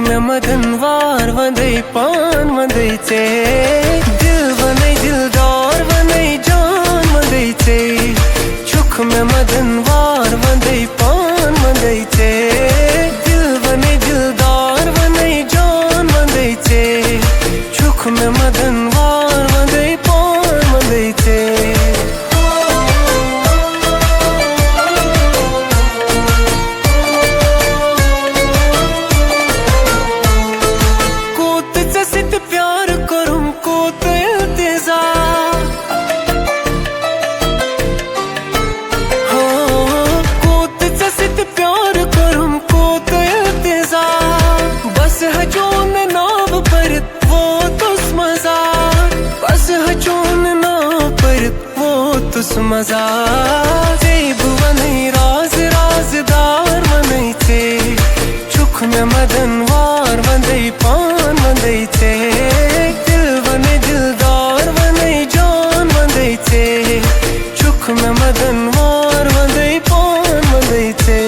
में मदन वार वंदे पान वंदे चे दिल वने दिलदार वने जान वंदे चे चुख में मदन वार वंदे पान वंदे चे दिल वने दिलदार वने जान वंदे चे चुख में मदन वार वंदे पान वंदे चे मजा जेब वने राज राजदार वने चे चुख में मदन वार वंदे पान वंदे चे दिल वने दिलदार वने जान वंदे चे चुख में मदन वार वंदे पान वंदे चे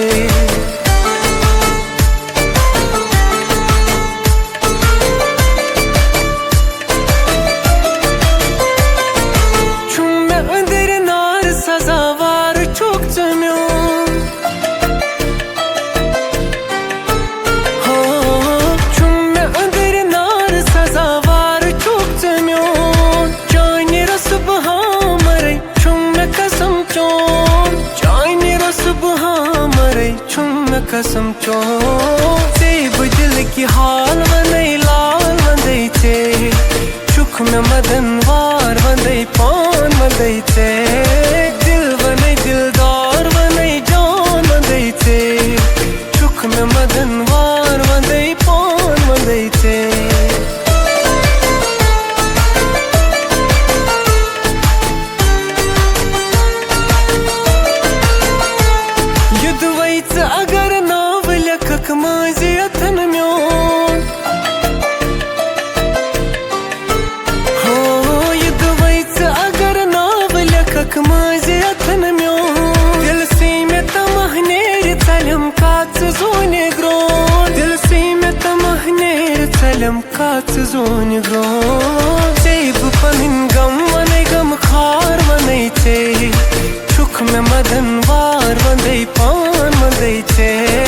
कसम चो सेब दिल की हाल वने लाल वंदे चे चुख में मदन वार वंदे पान वंदे चे दिल वने दिलदार वने जान वंदे चे चुख में मदन वार वंदे पान वंदे चे अगर नाव लेखक माझे अथन म्योन हो युद्ध अगर नाव लेखक माझे अथन म्योन दिल से में तमहनेर चलम काच जोने ग्रोन दिल से में तमहनेर चलम काच जोने ग्रोन सेब पनिन गम वने गम खार वने चे चुख में मदन वार वंदे पान वंदे चे